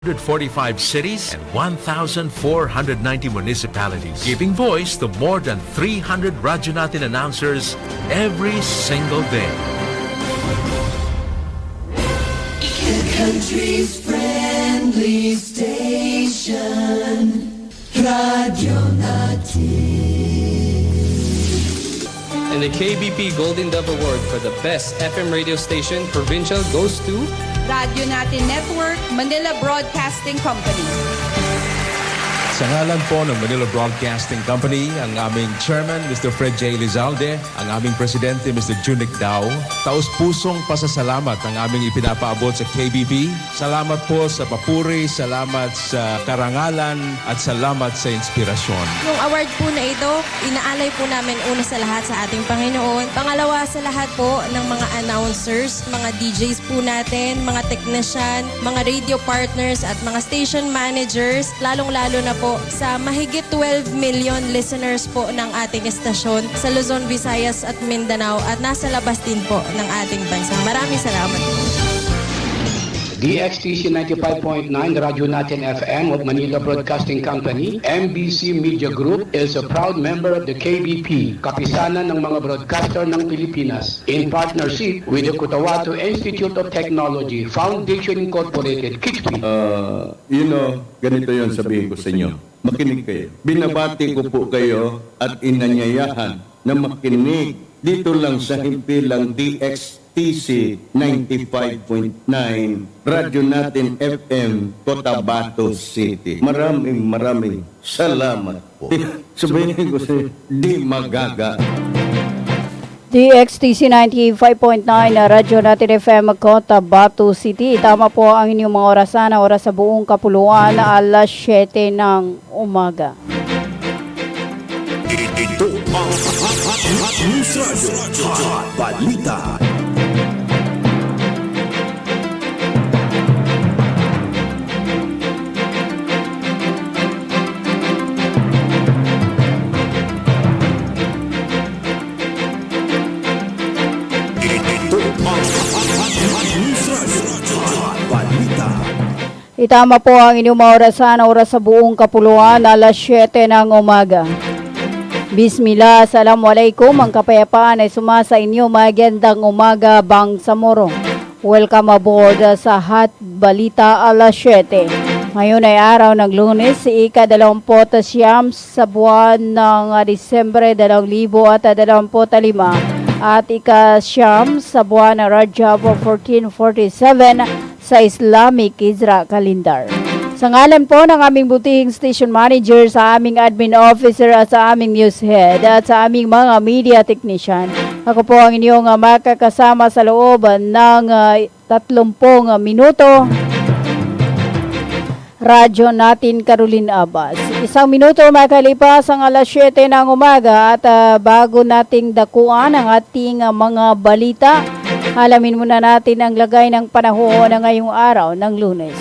145 cities and 1,490 municipalities, giving voice to more than 300 Radyo Natin announcers every single day. The country's friendly station, Radyo Natin. And the KBP Golden Dove Award for the Best FM Radio Station Provincial goes to Radyo Natin Network, Manila Broadcasting Company. Sa ngalan po ng Manila Broadcasting Company, ang aming Chairman, Mr. Fred J. Lizalde, ang aming Presidente, Mr. Junic Dao, taus-pusong pasasalamat ang aming ipinapaabot sa KBP. Salamat po sa papuri, salamat sa karangalan, at salamat sa inspirasyon. Yung award po na ito, inaalay po namin una sa lahat sa ating Panginoon. Pangalawa sa lahat po ng mga announcers, mga DJs po natin, mga technician, mga radio partners at mga station managers, lalong-lalo na po sa mahigit 12 million listeners po ng ating estasyon sa Luzon, Visayas at Mindanao at nasa labas din po ng ating bansa. Maraming salamat po. DXTC 95.9 Radyo Natin FM of Manila Broadcasting Company, MBC Media Group is a proud member of the KBP, kapisanan ng mga broadcaster ng Pilipinas, in partnership with the Cotabato Institute of Technology, Foundation Incorporated, KIXP. Ganito yon sabihin ko sa inyo. Makinig kayo. Binabati ko po kayo at inanyayahan na makinig dito lang sa himpilang DXTC 95.9 Radyo Natin FM, Cotabato City. Maraming salamat po. Sabihin ko sa di magaga. DXTC 95.9 na Radyo Natin FM, Cotabato City. Tama po ang inyong mga orasan, oras sa buong kapuluan, alas 7 ng umaga. Ito ang News Radio Hot Balita. Itama po ang inyong mga orasan, oras sa buong kapuluan, alas 7 ng umaga. Bismillah, assalamualaikum, ang kapayapaan ay sumasa inyo, magandang umaga, Bangsamoro. Welcome aboard sa Hot Balita, alas 7. Ngayon ay araw ng Lunes, ika-29 sa buwan ng Disyembre 2025 at ika-9 sa buwan ng Rajab 1447 sa Islamic Hijra Calendar. Sa ngalan po ng aming butihing station manager, sa aming admin officer at sa aming news head at sa aming mga media technician, ako po ang inyong makakasama sa loob ng 30 minuto. Radyo Natin Caroline Abbas. 1 minuto makalipas ang alas 7 ng umaga at bago nating dakuan ang ating mga balita, alamin muna natin ang lagay ng panahon na ngayong araw ng Lunes.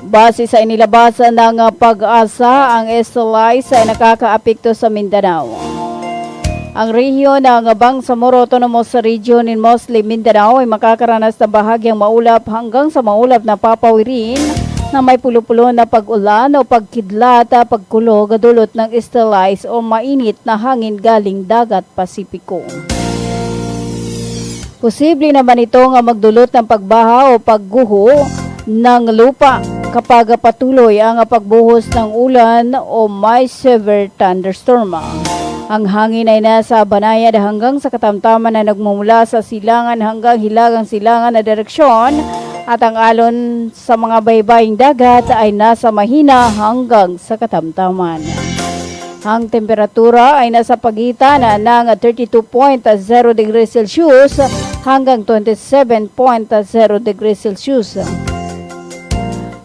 Base sa inilabasan ng Pag-asa, ang SLIS ay nakakaapekto sa Mindanao. Ang rehiyon ng Bangsamoro Autonomous Region in mostly Mindanao ay makakaranas ng bahagyang maulap hanggang sa maulap na papawirin na may pulo-pulo na pag-ulan o pagkidlat, pagkulog, dulot ng SLIS o mainit na hangin galing dagat Pasipiko. Posible naman itong magdulot ng pagbaha o pagguho ng lupa kapag patuloy ang pagbuhos ng ulan o may severe thunderstorm. Ang hangin ay nasa banayad hanggang sa katamtaman na nagmumula sa silangan hanggang hilagang silangan na direksyon at ang alon sa mga baybaying dagat ay nasa mahina hanggang sa katamtaman. Ang temperatura ay nasa pagitan ng 32.0 degrees Celsius hanggang 27.0 degrees Celsius.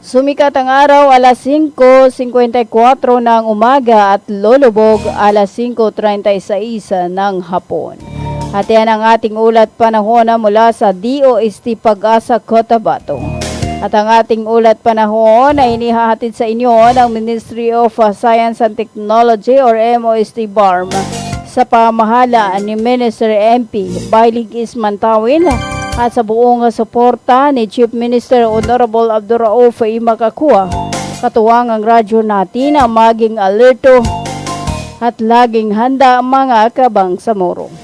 Sumikat ang araw alas 5:54 ng umaga at lulubog alas 5:36 ng hapon. At yan ang ating ulat panahon mula sa DOST Pag-asa Cotabato. At ang ating ulat panahon ay inihahatid sa inyo ng Ministry of Science and Technology or MOST BARM sa pamahala ni Minister MP Bailig Ismantawin at sa buong suporta ni Chief Minister Honorable Abdurrauf Imakakua. Katuwang ang radyo natin na maging alerto at laging handa mga kabangsamoro.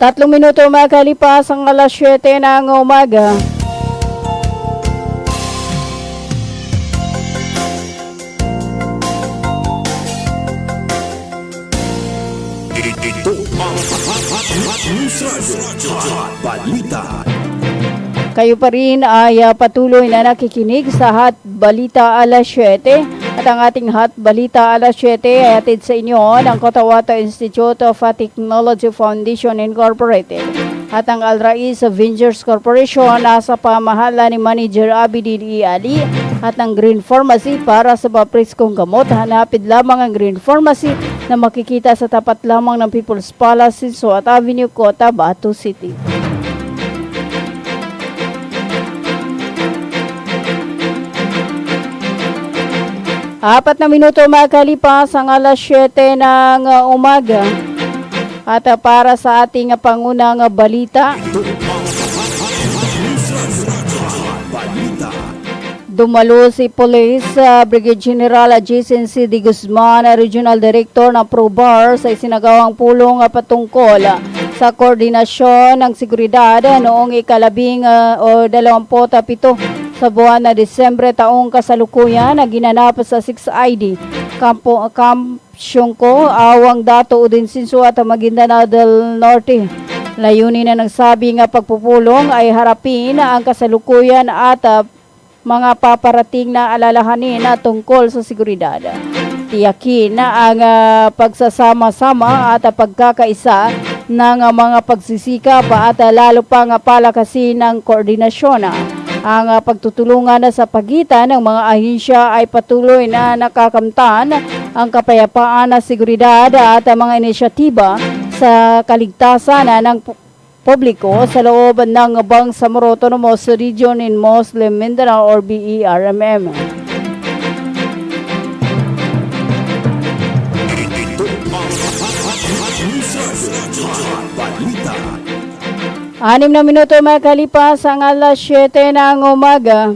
3 minuto makalipas ang alas 7 ng umaga. Ito ang Hot News Radio, Hot Balita. Kayo pa rin ay patuloy na nakikinig sa Hot Balita alas 7 at ang ating Hot Balita alas 7 ay hatid sa inyo ng Cotahuato Institute of Technology Foundation Incorporated at ang Al Rais Ventures Corporation nasa pamahala ni Manager Abidin E. Ali at ang Green Pharmacy para sa papriskong gamot. Hanapin lamang ang Green Pharmacy na makikita sa tapat lamang ng People's Palace, Suat Avenue, Cotabato City. Apat na minuto makalipas ang alas 7 ng umaga. At para sa ating pangunang balita, dumalo si Police Brigadier General Jason C. D. Guzman, Regional Director ng ProBar sa isinagawang pulong patungkol sa koordinasyon ng seguridad noong ika-27 sa buwan na Disyembre taong kasalukuyan na ginanap sa 6ID Camp Syungko, Awang Dato, Udinsinso at Maguindanao del Norte. Layunin na nagsabi nga pagpupulong ay harapin ang kasalukuyan at mga paparating na alalahanin na tungkol sa seguridad. Tiyakin na ang pagsasama-sama at pagkakaisa ng mga pagsisikap at lalo pang palakasin ng koordinasyon. Ang pagtutulungan sa pagitan ng mga ahensya ay patuloy na nakakamtan ang kapayapaan na seguridad at mga inisyatiba sa kaligtasan ng publiko sa loob ng Bangsamoro Autonomous Region in Muslim Mindanao or BERMM. Ito ang Hot News Radio, Hot Balita. 6 na minuto makalipas ang alas 7 ng umaga.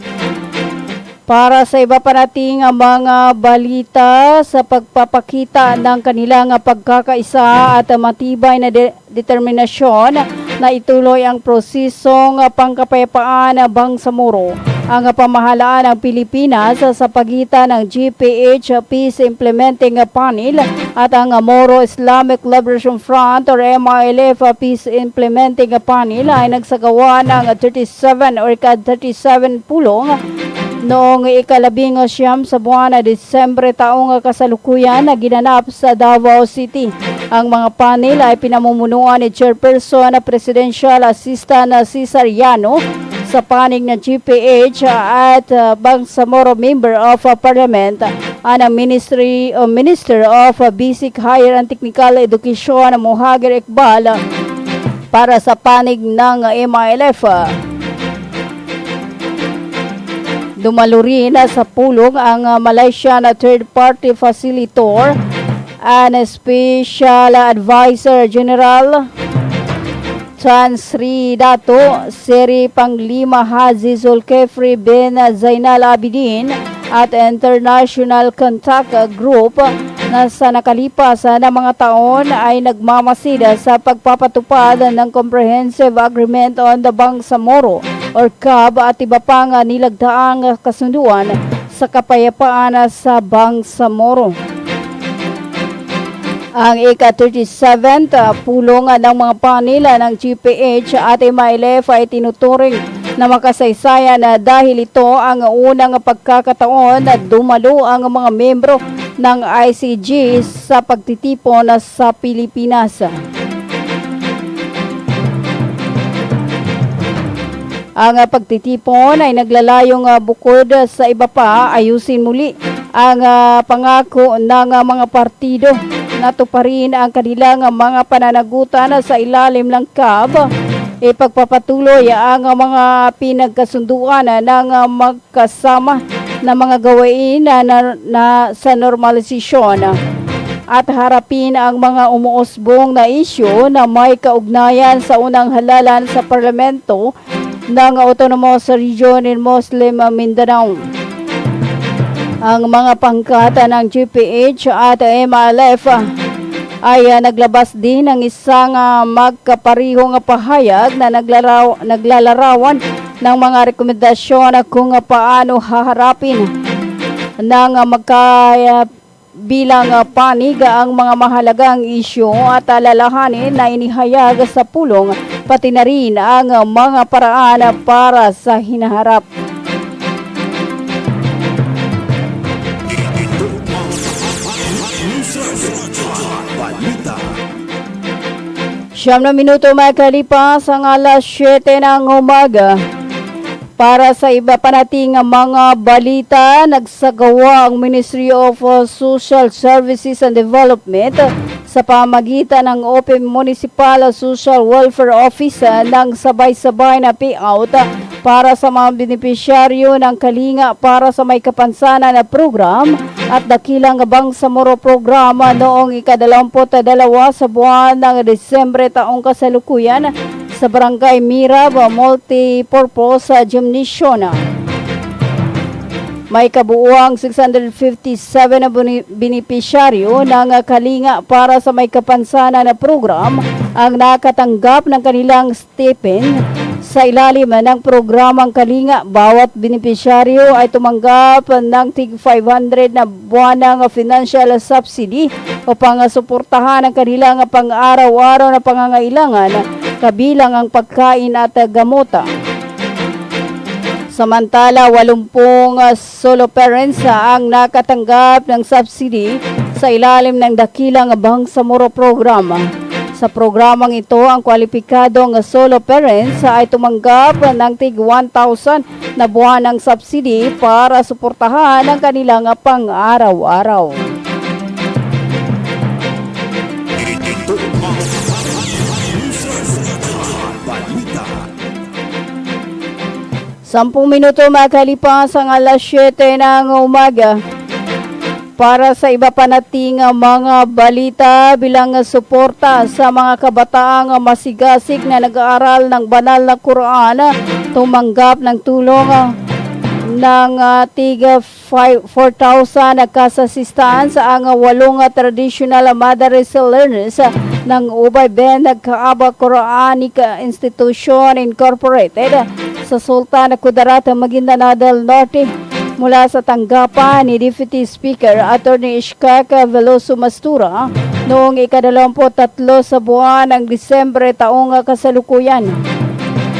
Para sa iba pa nating mga balita sa pagpapakita ng kanilang pagkakaisa at matibay na determinasyon na ituloy ang prosesong pangkapayapaan ng Bangsamoro, ang pamahalaan ng Pilipinas sa pagitan ng GPH Peace Implementing Panel at ang Moro Islamic Liberation Front or MILF Peace Implementing Panel ay nagsagawa ng 37 or 37 pulong noong ika-19 sa buwan na Disyembre taong kasalukuyan na ginanap sa Davao City. Ang mga panel ay pinamumunuan ni Chairperson na Presidential Assistant Cesar Llano sa panig ng GPH at Bangsamoro Member of Parliament ang Minister of Basic Higher and Technical Education Mohager Iqbal para sa panig ng MILF. Dumalo rin sa pulong ang Malaysian Third Party Facilitator and Special Advisor General Tan Sri Dato Seri Panglima Haji Zulkifli bin Zainal Abidin at International Contact Group na sa nakalipas na mga taon ay nagmamasid sa pagpapatupad ng Comprehensive Agreement on the Bangsamoro or CAB at iba pang nilagdaang kasunduan sa kapayapaan sa Bangsamoro. Ang ika-37 pulong ng mga panila ng GPH at MILF ay tinuturing na makasaysayan dahil ito ang unang pagkakataon na dumalo ang mga membro ng ICG sa pagtitipon sa Pilipinas. Ang pagtitipon ay naglalayong bukod sa iba pa ayusin muli ang pangako ng mga partido na tuparin ang kanilang mga pananagutan sa ilalim ng CAB. Ipagpapatuloy ang mga pinagkasunduan ng magkasama na mga gawain na sa normalisasyon at harapin ang mga umuusbong na isyu na may kaugnayan sa unang halalan sa parlamento ng Autonomous Region in Muslim Mindanao. Ang mga pangkata ng GPH at MLF ay naglabas din ng isang magkaparihong pahayag na naglalarawan ng mga rekomendasyon kung paano haharapin ng bilang panig ang mga mahalagang isyu at alalahanin na inihayag sa pulong, pati na rin ang mga paraan para sa hinaharap. Siyam na minuto makalipas ang alas 7 ng umaga. Para sa iba pa nating mga balita, nagsagawa ang Ministry of Social Services and Development sa pamagitan ng Open Municipal Social Welfare Office ng sabay-sabay na payout para sa mga benepisyaryo ng Kalinga para sa may kapansanan na program at dakilang Bangsamoro programa noong ika-22 sa buwan ng Desyembre taong kasalukuyan sa Barangay Mirab Multipurpose Gymnasium. May kabuuang 657 na benepisyaryo ng Kalinga para sa may kapansanan na program ang nakatanggap ng kanilang stipend. Sa ilalim ng programang Kalinga, bawat benepisyaryo ay tumanggap ng tig 500 na buwanang financial subsidy upang suportahan ang kanilang pang-araw-araw na pangangailangan, kabilang ang pagkain at gamuta. Samantala, 80 solo parents ang nakatanggap ng subsidy sa ilalim ng dakilang Bangsamoro programa. Sa programang ito, ang kwalipikadong solo parents ay tumanggap ng tig 1,000 na buwanang subsidy para suportahan ang kanilang pang-araw-araw. Sampung minuto makalipas ang alas 7 ng umaga. Para sa iba pa nating mga balita bilang suporta sa mga kabataang masigasig na nag-aaral ng banal na Quran, tumanggap ng tulong ng tiga 4,000 na kasasistaan sa ang 8 traditional madrasa learners ng Ubay Ben Kaaba Quranic Institution Incorporated sa Sultan Kudarat, Maguindanao del Norte. Mula sa tanggapan ni Deputy Speaker Attorney Ishkak Veloso Mastura noong ika-23 sa buwan ng Disyembre taong kasalukuyan.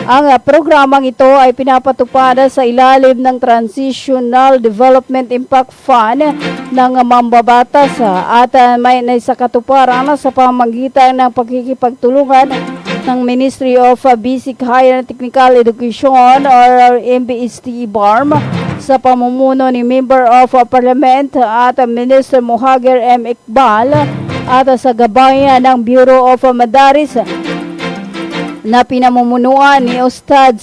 Ang programang ito ay pinapatupad sa ilalim ng Transitional Development Impact Fund ng mambabatas at may naisakatuparan sa pamamagitan ng pagkikipagtulungan ng Ministry of Basic Higher and Technical Education or MBST-BARM sa pamumuno ni Member of Parliament at Minister Mohager M. Iqbal at sa gabayan ng Bureau of Madaris na pinamumunuan ni Ustad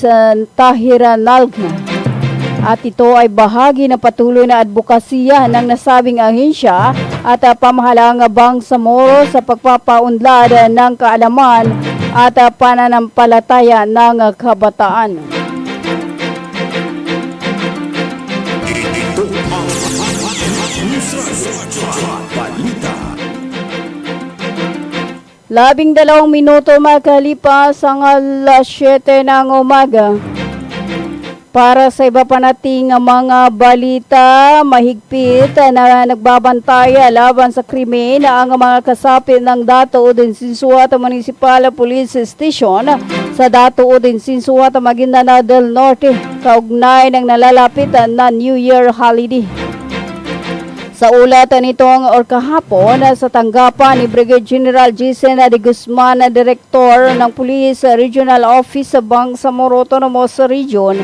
Tahir Nalgna. At ito ay bahagi ng patuloy na advokasya ng nasabing ahensya at pamahalang Bangsamoro sa pagpapaunlad ng kaalaman at pananampalataya ng kabataan. Labing 2 minuto makalipas ang alas 7 ng umaga. Para sa iba pa nating mga balita, mahigpit na nagbabantaya laban sa krimen ang mga kasapit ng Dato Udinsinsuat Municipal Police Station sa Dato Udinsinsuat Maguindanao del Norte kaugnay ng nalalapit na New Year holiday. Sa ulat nitong kahapon sa tanggapan ni Brigadier General Jason de Guzman, Director ng Police Regional Office sa Bangsamoro Autonomous Region,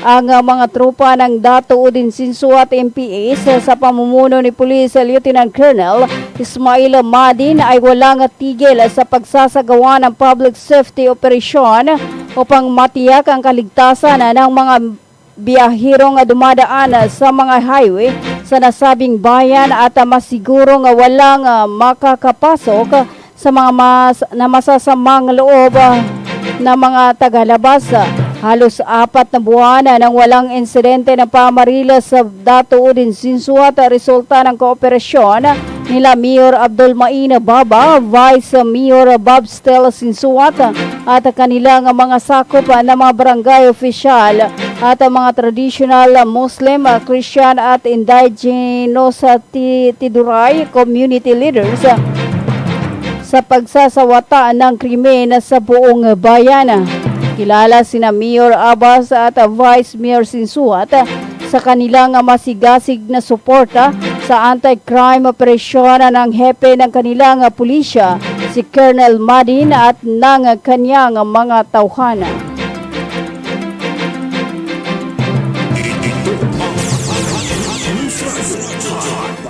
ang mga tropa ng Dato Udinsinsuat MPS sa pamumuno ni Police Lieutenant Colonel Ismail Madin ay walang tigil sa pagsasagawa ng public safety operation upang matiyak ang kaligtasan ng mga biyahirong dumadaan sa mga highway sa nasabing bayan at masigurong walang makakapasok sa mga masasamang loob na mga tagalabas. Halos 4 na buwan nang walang insidente ng pamarilas sa Dato Udin Sinsuat, resulta ng kooperasyon nila Mayor Abdul Main Baba, Vice Mayor Bob Stella Sinsuat at kanilang mga sakop na mga barangay official at mga traditional Muslim, Christian at indigenous Tiduray community leaders sa pagsasawata ng krimen sa buong bayan. Kilala sina Mayor Abbas at Vice Mayor Sinsuat sa kanilang masigasig na suporta sa anti-crime operasyon ng hepe ng kanilang pulisya, si Colonel Madin at ng kanyang mga tauhana.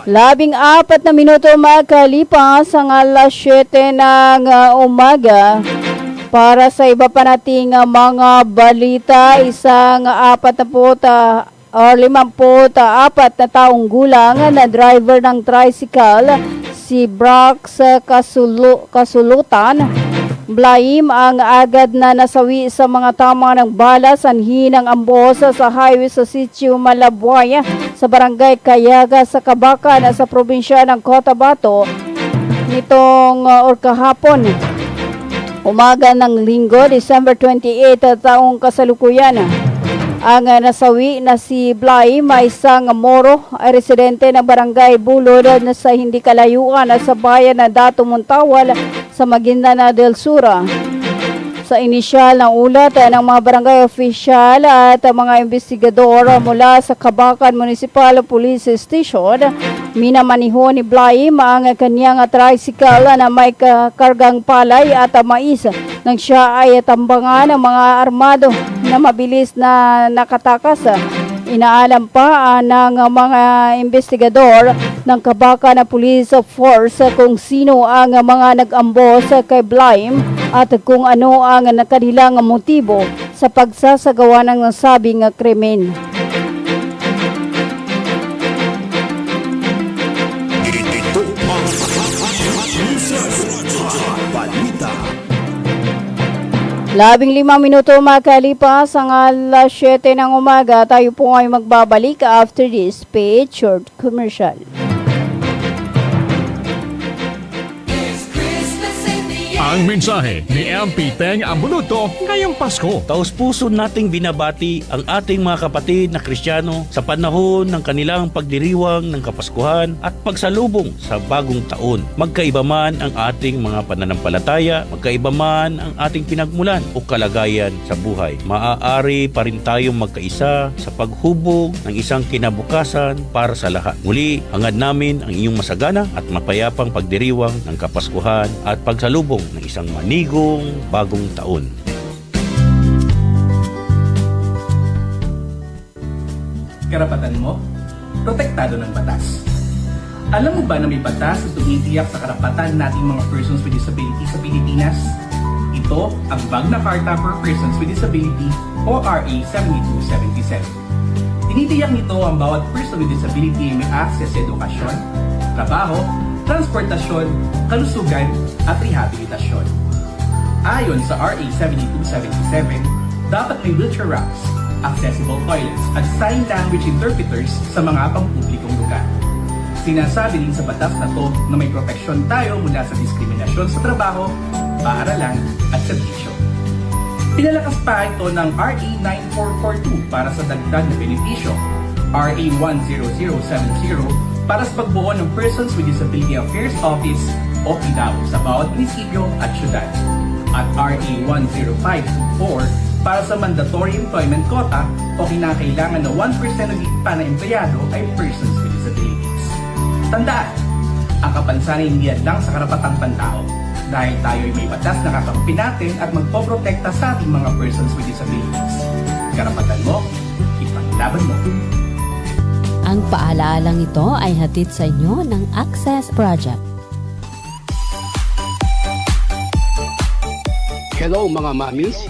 Labing 4 na minuto makalipas ang alas 7 ng umaga. Para sa iba pa nating mga balita, isang 54 na taong gulang na driver ng tricycle, si Brax Kasulutan Blaim, ang agad na nasawi sa mga tama ng bala sanhi ng ambos sa highway sa Sitio Malabuaya sa barangay Kayaga sa Kabakan sa probinsya ng Cotabato nitong kahapon. Umaga ng Linggo, December 28, taong kasalukuyan. Ang nasawi na si Blay, may isang Moro, ay residente ng barangay Bulod na sa hindi kalayuan sa bayan na Dato Montawal sa Maguindanao del Sur. Sa inisyal ng ulat ng mga barangay official at mga investigador mula sa Kabakan Municipal Police Station, minamaniho ni Blaim ang kanyang tricycle na may kargang palay at mais nang siya ay tambangan ng mga armado na mabilis na nakatakas. Inaalam pa ng mga investigador ng Kabakan Police Force kung sino ang mga nag-ambos kay Blaim at kung ano ang kanilang motibo sa pagsasagawa ng nasabing krimen. Labing 5 minuto makalipas ang alas 7 ng umaga. Tayo po ay magbabalik after this paid short commercial. Ang mensahe ni MP Teng Abuluto ngayong Pasko. Taos-puso nating binabati ang ating mga kapatid na Kristiyano sa panahon ng kanilang pagdiriwang ng Kapaskuhan at pagsalubong sa bagong taon. Magkaiba man ang ating mga pananampalataya, magkaiba man ang ating pinagmulan o kalagayan sa buhay, maaari pa rin tayong magkaisa sa paghubog ng isang kinabukasan para sa lahat. Muli, hangad namin ang inyong masagana at mapayapang pagdiriwang ng Kapaskuhan at pagsalubong ng isang manigong bagong taon. Karapatan mo, protektado ng batas. Alam mo ba na may batas na tumitiyak sa karapatan nating mga persons with disability sa Pilipinas? Ito ang Magna Carta for Persons with Disability o RA 7277. Tinitiyak nito ang bawat person with disability ay may access sa edukasyon, trabaho, transportasyon, kalusugan, at rehabilitasyon. Ayon sa RA 7277, dapat may wheelchair ramps, accessible toilets, at sign language interpreters sa mga pampublikong lugar. Sinasabi din sa batas na to na may proteksyon tayo mula sa diskriminasyon sa trabaho, paaralan, at serbisyo. Pinalakas pa ito ng RA 9442 para sa dagdag na benepisyo, RA 10070 para sa pagbuo ng Persons with Disability Affairs Office o PDAO sa bawat munisipyo at syudad, at RA 10524 para sa mandatory employment quota o kinakailangan na 1% ng ipa na empleyado ay persons with disabilities. Tandaan, ang kapansanan hindi lang sa karapatang pantao dahil tayo ay may batas na kakampi natin at magpoprotekta sa ating mga persons with disabilities. Karapatan mo, ipaglaban mo. Ang paalalang ito ay hatid sa inyo ng Access Project. Hello mga mamis.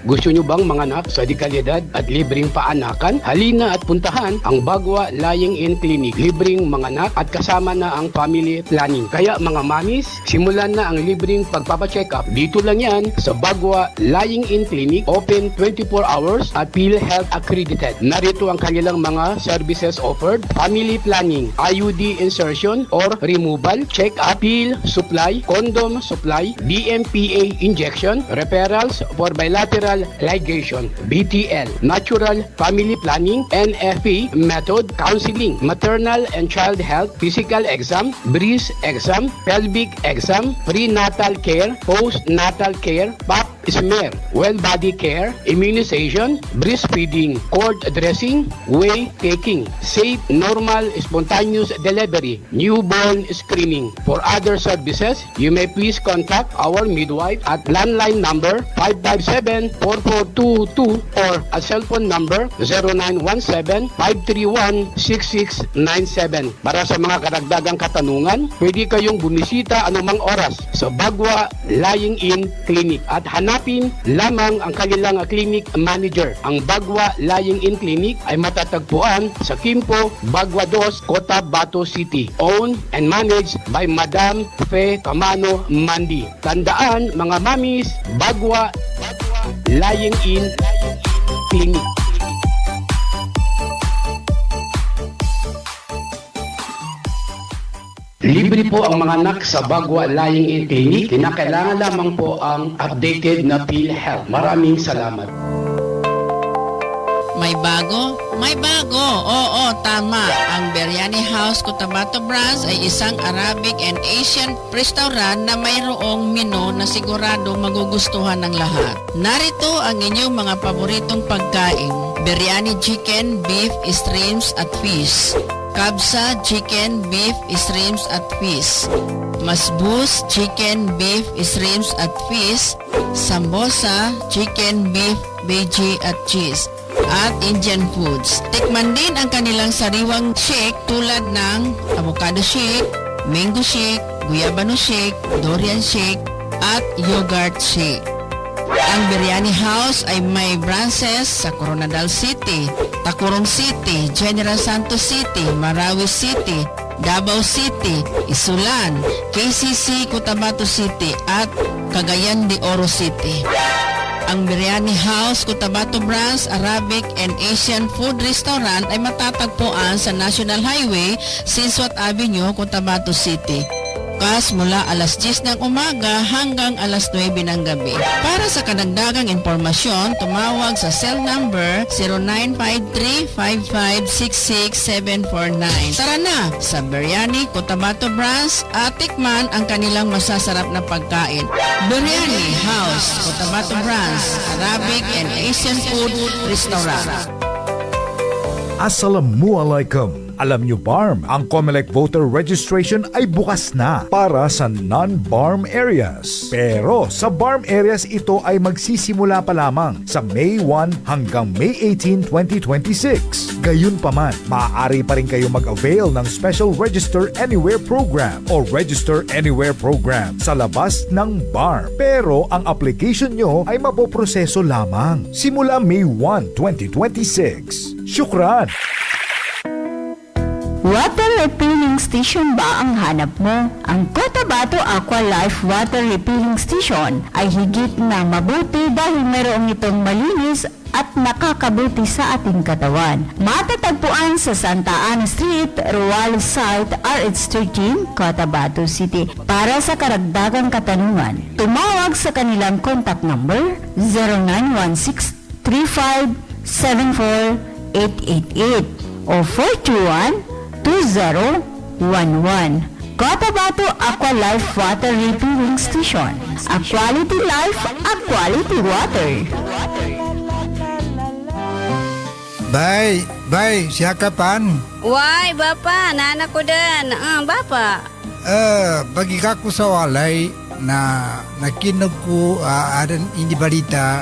Gusto nyo bang manganak sa dekalidad at libreng paanakan? Halina at puntahan ang Bagwa Lying-in Clinic. Libreng manganak at kasama na ang family planning. Kaya mga mamis, simulan na ang libreng pagpapacheck up. Dito lang yan sa Bagwa Lying-in Clinic, open 24 hours at PhilHealth accredited. Narito ang kanilang mga services offered: family planning, IUD insertion or removal, check-up, pill supply, condom supply, DMPA injection, referrals for bilateral ligation, BTL, natural family planning, NFP method, counseling, maternal and child health, physical exam, breast exam, pelvic exam, prenatal care, postnatal care, pap smear, well body care, immunization, breastfeeding, cord dressing, whey taking, safe, normal, spontaneous delivery, newborn screening. For other services, you may please contact our midwife at landline number 557-4422 or a cell phone number 0917-531-6697. Para sa mga karagdagang katanungan, pwede kayong bumisita anumang oras sa Bagwa Lying-in Clinic at hanapin lamang ang kanilang clinic manager. Ang Bagwa Lying-in Clinic ay matatagpuan sa Quimpo, Bagwa 2, Cotabato City. Owned and managed by Madam Fe Camano Mandi. Tandaan mga mamis, Bagwa Lying-in Clinic. Libre po ang mga anak sa Bagwa Lying-in Clinic. Kinakailangan lamang po ang updated na PhilHealth. Maraming salamat. May bago? May bago! Oo, tama. Ang Biryani House Cotabato Branch ay isang Arabic and Asian restaurant na mayroong menu na sigurado magugustuhan ng lahat. Narito ang inyong mga paboritong pagkain: biryani chicken, beef, shrimps at fish. Kabsa, chicken, beef, shrimps at fish. Masbus, chicken, beef, shrimps at fish. Sambosa, chicken, beef, veggie at cheese. At Indian foods. Tikman din ang kanilang sariwang shake tulad ng avocado shake, mango shake, guyabano shake, durian shake, at yogurt shake. Ang Biryani House ay may branches sa Coronadal City, Tacurong City, General Santos City, Marawi City, Davao City, Isulan, KCC, Cotabato City, at Cagayan de Oro City. Ang Biryani House Cotabato Branch Arabic and Asian Food Restaurant ay matatagpuan sa National Highway, Sinswat Avenue, Cotabato City. Bukas mula alas 10 ng umaga hanggang alas 9 ng gabi. Para sa kadagdagang impormasyon, tumawag sa cell number 0953-5566749. Tara na sa Biryani Cotabato Branch at tikman ang kanilang masasarap na pagkain. Biryani House Cotabato Branch Arabic and Asian Food Restaurant. Assalamualaikum. Alam nyo BARM, ang COMELEC voter registration ay bukas na para sa non-BARM areas. Pero sa BARM areas ito ay magsisimula pa lamang sa May 1 hanggang May 18, 2026. Gayunpaman, maaari pa rin kayo mag-avail ng Special Register Anywhere Program o Register Anywhere Program sa labas ng BARM. Pero ang application nyo ay mapoproseso lamang simula May 1, 2026. Syukran! Water refilling station ba ang hanap mo? Ang Cotabato Aqua Life Water Refilling Station ay higit na mabuti dahil mayroong itong malinis at nakakabuti sa ating katawan. Matatagpuan sa Santa Ana Street, Ruales Site, RH13, Cotabato City. Para sa karagdagang katanungan, tumawag sa kanilang contact number 0916-3574-888 o 421-2011. Cotabato Aqua Life Water Refilling Station. A quality life, a quality water. Bay, siya kapan? Why, Bapa, nana ko din. Bapa. Bagi kako sa walay na nakinog ko adan hindi balita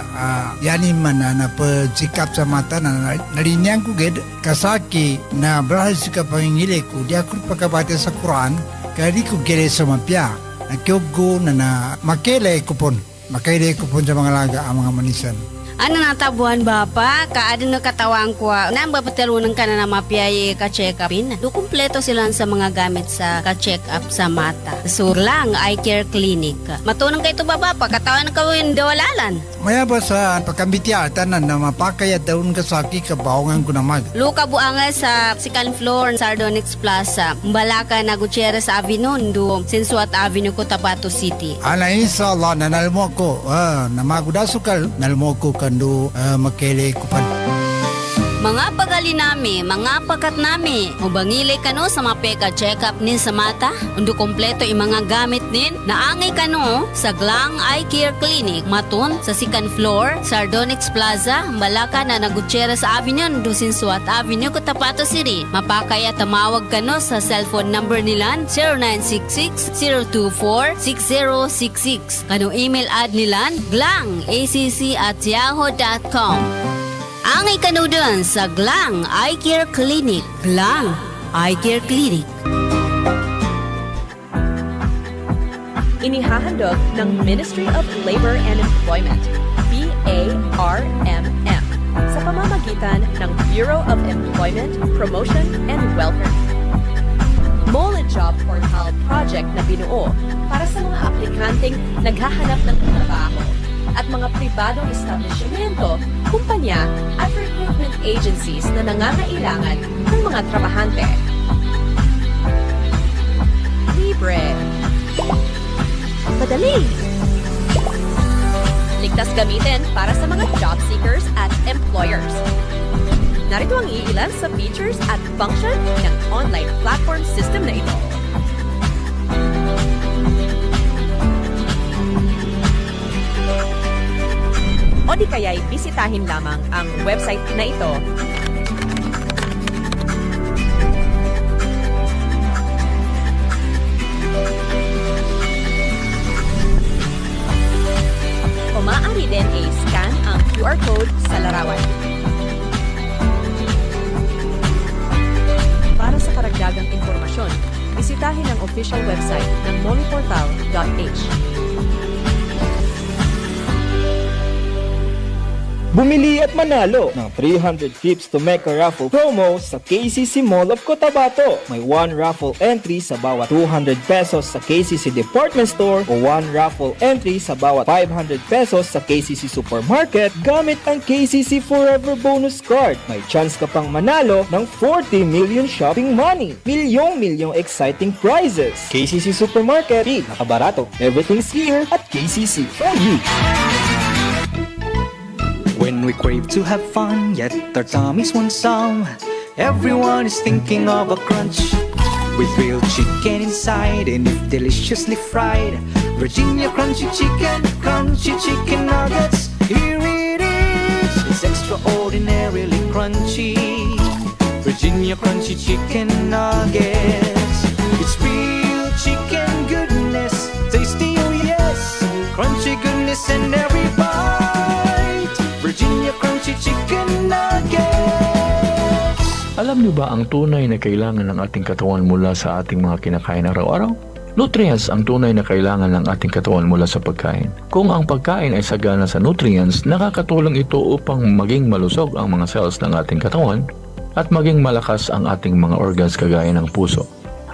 yani mana na pagsikap sa mata na narinyang ko ged kasaki na brahal sika pangingili ko di ako pagkabati sa Quran kaya di ko gere sa mapya nakyogo na makele kupon sa mga laga ang mga manisan. Ano natabuhan bapa? Kaadin na katawang ko. Nang bapaterunan ka na mapiyaye ka-check upin. Do kumpleto sila sa mga gamit sa ka-check up sa mata. Sur lang, eye care clinic. Matunang kayo ito baba, katawan na kawin dawalalan. Maya ba sa pagkambitya tanan na mapakayat daun kasaki kabawangan ko naman. Luka buanga sa second floor Sardonyx Plaza. Mbalaka na Gutierrez Avenue, do Sensuat Avenue, Cotabato City. Ana inshallah nanalmo ko. Namagudasukal nalmo ko kando makele ko pa. Mga pagali nami, mga pakat nami, ubangili kano sa mapeka check-up nin sa mata, undo kompleto yung mga gamit nin, naangay kano sa Glang Eye Care Clinic, matun sa second floor, Sardonyx Plaza, Malaka na Gutierrez Avenue, Dusinsuat Avenue, Cotabato City. Mapakaya tamawag kano sa cellphone number nilan, 0966-024-6066. Kano email ad nilan, glangacc@yahoo.com. Angay kanudan sa Glang Eye Care Clinic. Glang Eye Care Clinic. Inihahandog ng Ministry of Labor and Employment, BARMM, sa pamamagitan ng Bureau of Employment, Promotion and Welfare. Mole Job Portal Project na binuo para sa mga aplikanteng naghahanap ng trabaho at mga pribadong establishmento, kumpanya at recruitment agencies na nangangailangan ng mga trabahante. Libre. Madali. Ligtas gamitin para sa mga job seekers at employers. Narito ang iilan sa features at function ng online platform system na ito. O di kaya'y bisitahin lamang ang website na ito. O maaari din i-scan ang QR code sa larawan. Para sa karagdagang impormasyon, bisitahin ang official website ng moleportal.h. Bumili at manalo ng 300 tips to make a raffle promo sa KCC Mall of Cotabato. May 1 raffle entry sa bawat 200 pesos sa KCC Department Store o 1 raffle entry sa bawat 500 pesos sa KCC Supermarket gamit ang KCC Forever Bonus Card. May chance ka pang manalo ng 40 million shopping money. Milyong exciting prizes. KCC Supermarket, nakabarato. Everything's here at KCC for you. When we crave to have fun, yet our tummies want some, everyone is thinking of a crunch. With grilled chicken inside and if deliciously fried, Virginia crunchy chicken nuggets. Here it is, it's extraordinarily crunchy. Virginia crunchy chicken nuggets. It's real chicken goodness, tasty oh yes, crunchy goodness in every bite. Virginia crunchy chicken nuggets. Alam niyo ba ang tunay na kailangan ng ating katawan mula sa ating mga kinakain araw-araw? Nutrients ang tunay na kailangan ng ating katawan mula sa pagkain. Kung ang pagkain ay sagana sa nutrients, nakakatulong ito upang maging malusog ang mga cells ng ating katawan at maging malakas ang ating mga organs kagaya ng puso.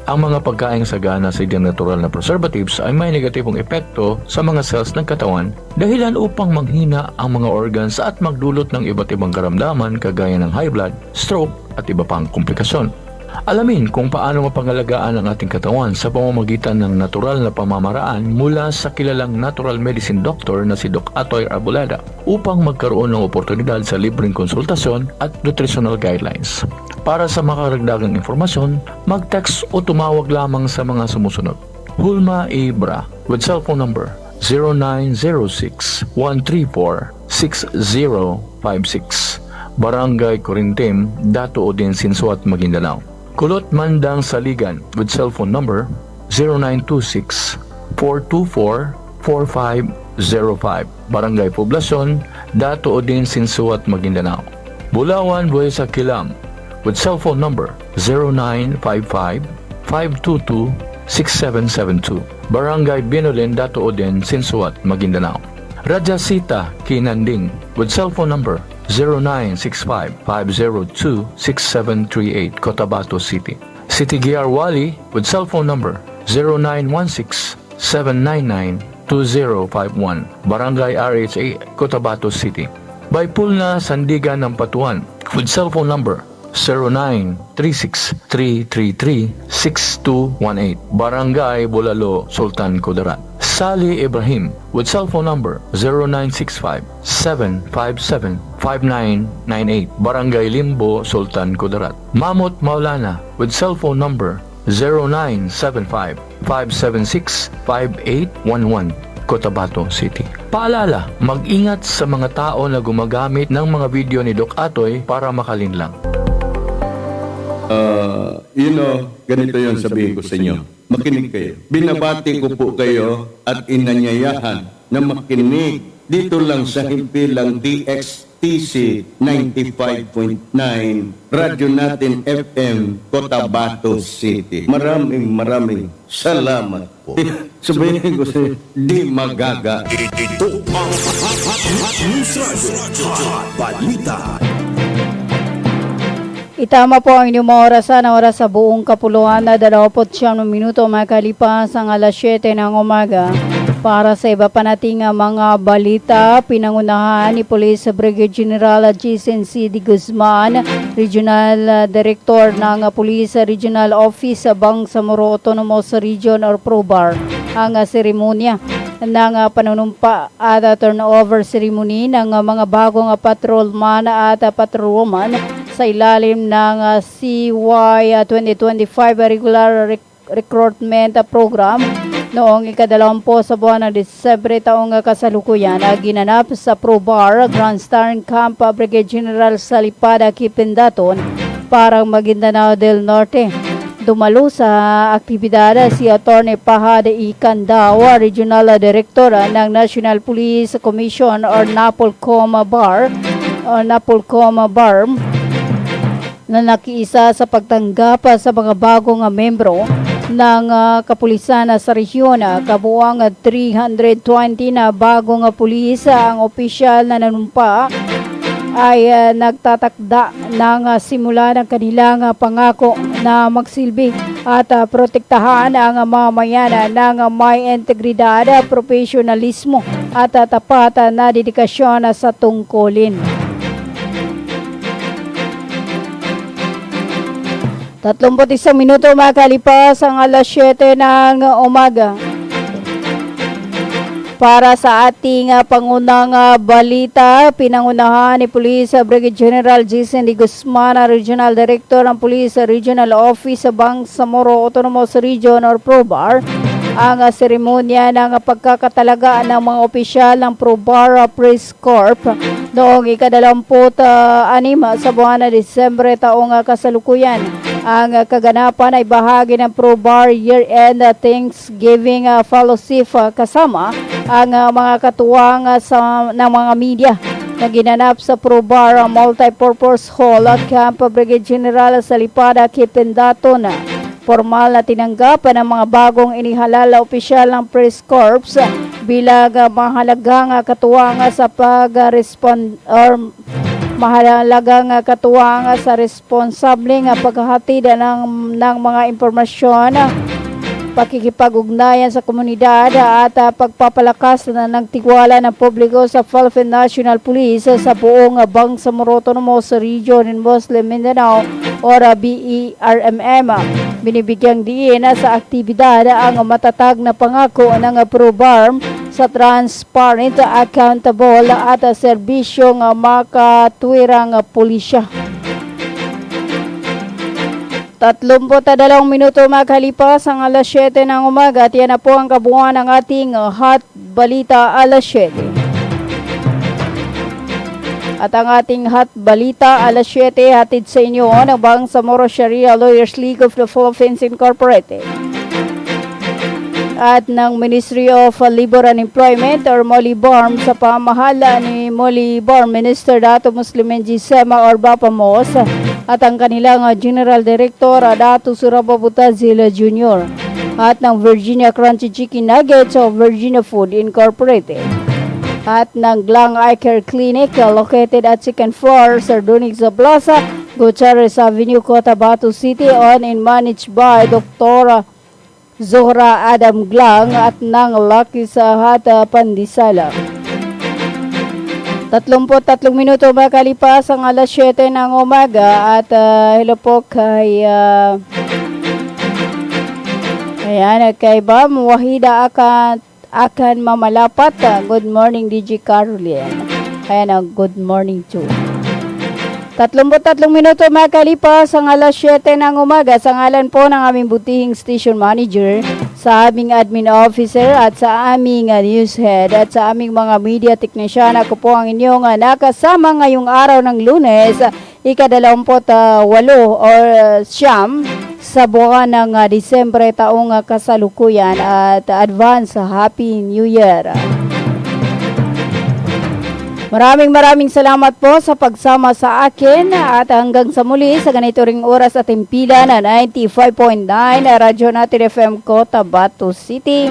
Ang mga pagkaing sagana sa natural na preservatives ay may negatibong epekto sa mga cells ng katawan dahilan upang manghina ang mga organs at magdulot ng iba't ibang karamdaman kagaya ng high blood, stroke at iba pang komplikasyon. Alamin kung paano mapangalagaan ang ating katawan sa pamamagitan ng natural na pamamaraan mula sa kilalang natural medicine doctor na si Doc Atoy Arboleda upang magkaroon ng oportunidad sa libreng konsultasyon at nutritional guidelines. Para sa makaragdagang informasyon, mag-text o tumawag lamang sa mga sumusunod. Hulma A. Bra with cellphone number 0906-134-6056. Barangay Corintim, Dato Odin, Sinsuat, Maguindanao. Kulot Mandang Saligan with cellphone number 0926-424-4505. Barangay Poblacion, Dato Odin, Sinsuat, Maguindanao. Bulawan, Buesa, Kilam with cellphone number 0955-522-6772. Barangay Binolin, Dato Odin, Sinsuat, Maguindanao. Rajasita Kinanding with cellphone number 0965-502-6738, Cotabato City. Siti Giar Wali with cellphone number 0916-799-2051, Barangay RHA, Cotabato City. Baipulna Sandigan ng Patuan with cellphone number 0936-333-6218, Barangay Bulalo, Sultan Kudarat. Sali Ibrahim with cellphone number 0965-757-5998, Barangay Limbo, Sultan Kudarat. Mamut Maulana with cellphone number 0975-576-5811, Cotabato City. Paalala, mag-ingat sa mga tao na gumagamit ng mga video ni Doc Atoy para makalinlang. Ganito yon sabihin ko sa inyo. Makinig kayo. Binabati ko po kayo at inanyayahan na makinig dito lang sa himpilang DXTC 95.9 Radyo Natin FM, Cotabato City. Maraming salamat po. Sabihin ko sa inyo, di magaga. Ito ang News Radio, Hot Balita. Itama po ang inyong mga oras sa buong kapuluan na 29 minuto makalipas ang alas 7 ng umaga. Para sa iba pa nating mga balita, pinangunahan ni Police Brigadier General Jason C. D. Guzman, Regional Director ng Police Regional Office sa Bangsamoro Autonomous Region or PROBAR, ang seremonya ng panunumpa at turnover ceremony ng mga bagong patrolman at patrolwoman sa ilalim ng CY 2025 Regular Recruitment Program noong ika-20 sa buwan ng Disyembre taong kasalukuyan ginanap sa PROBAR Grandstand Camp Brigadier General Salipada Kipindaton, parang Maguindanao del Norte. Dumalo sa aktibidad si Atty. Pahad Ikandao, Regional Director ng National Police Commission or NAPOLCOM-BARM, na nakiisa sa pagtanggap sa mga bagong membro ng kapulisan sa rehiyon. Kabuang 320 na bagong pulis ang opisyal na nanumpa ay nagtatakda ng simula ng kanilang pangako na magsilbi at protektahan ang mamayan ng may integridad, profesionalismo at tapat na dedikasyon sa tungkulin. 31 minuto makalipas ang alas 7 ng umaga. Para sa ating pangunang balita, pinangunahan ni Police Brigadier General Jason D. Guzman, Regional Director ng Police Regional Office sa Bangsamoro Autonomous Region or PROBAR, ang seremonya ng pagkakatalaga ng mga opisyal ng PROBAR Press Corp noong ika-26 sa buwan ng Disyembre taong kasalukuyan. Ang kaganapan ay bahagi ng PROBAR Year-End Thanksgiving Fellowship kasama ang mga katuwang ng mga media na ginanap sa PROBAR Multipurpose Hall at Camp Brigadier General Salipada Kipindaton. Formal na tinanggap ng mga bagong inihalal na opisyal ng Press Corps bilang mahalagang katuwang sa mahalagang katuwang sa responsableng paghahatid ng mga impormasyon, pakikipag-ugnayan sa komunidad at pagpapalakas ng tiwala ng publiko sa Philippine National Police sa buong Bangsamoro Autonomous Region in Muslim Mindanao or BERMM. Binibigyang diin sa aktibidad ang matatag na pangako ng PROBAR sa transparent, accountable at serbisyong makatwirang pulisya. 32 minuto makalipas ang alas 7 ng umaga at yan na po ang kabuuan ng ating Hot Balita alas 7. At ang ating Hot Balita alas 7 hatid sa inyo ng Bangsamoro Sharia Lawyers League of the Philippines Incorporated at ng Ministry of Labor and Employment or MOLIBARM sa pamahala ni MOLIBARM Minister Dato Muslimin Gisema or Bapamos at ang kanilang General Director Dato Suraba Butazil Jr. at ng Virginia Crunchy Chicken Nuggets of Virginia Food Incorporated. at ng Glang Eye Care Clinic located at second floor, Sardunix Plaza, Gutierrez Avenue, Cotabato City, owned and managed by Dr. Zohra Adam Glang at ng Lucky Sahat Pandisala. 33 minuto makalipas ang alas 7 ng umaga at hello po kay kay Bam Wahida akan mamalapat. Good morning DJ Caroline. Good morning too. 33 minuto makalipas ang alas 7 ng umaga sa ngalan po ng aming butihing station manager, sa aming admin officer at sa aming news head at sa aming mga media technician. Ako po ang inyong nakasama ngayong araw ng Lunes, ika-28 or siyam sa buwan ng Disyembre taong kasalukuyan, at advance Happy New Year. Maraming salamat po sa pagsama sa akin at hanggang sa muli sa ganito ring oras at timpila na 95.9 na Radyo Natin FM Cotabato City.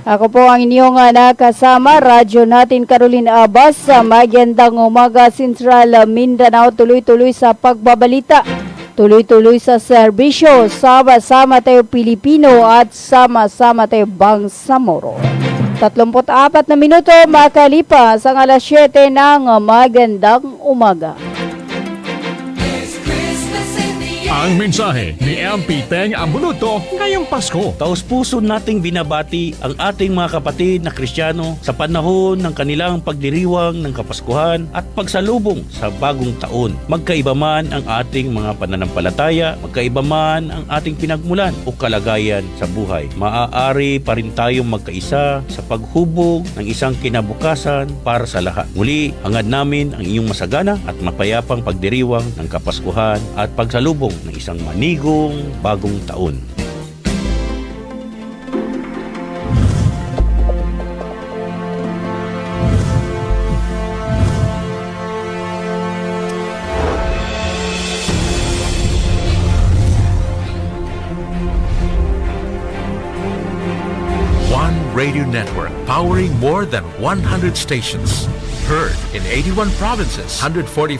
Ako po ang inyong nakasama, Radyo Natin Caroline Abbas, sa magandang umaga Central Mindanao. Tuloy-tuloy sa pagbabalita, tuloy-tuloy sa serbisyo, sama-sama tayo Pilipino at sama-sama tayo Bangsamoro. 34 na minuto makalipas ang alas 7 ng magandang umaga. Ang mensahe ni MP Teng Ambuluto ngayong Pasko. Taos-puso nating binabati ang ating mga kapatid na Kristiyano sa panahon ng kanilang pagdiriwang ng Kapaskuhan at pagsalubong sa bagong taon. Magkaiba man ang ating mga pananampalataya, magkaiba man ang ating pinagmulan o kalagayan sa buhay, maaari pa rin tayong magkaisa sa paghubog ng isang kinabukasan para sa lahat. Muli, hangad namin ang inyong masagana at mapayapang pagdiriwang ng Kapaskuhan at pagsalubong ng isang manigong bagong taon. One radio network powering more than 100 stations. Heard in 81 provinces, 145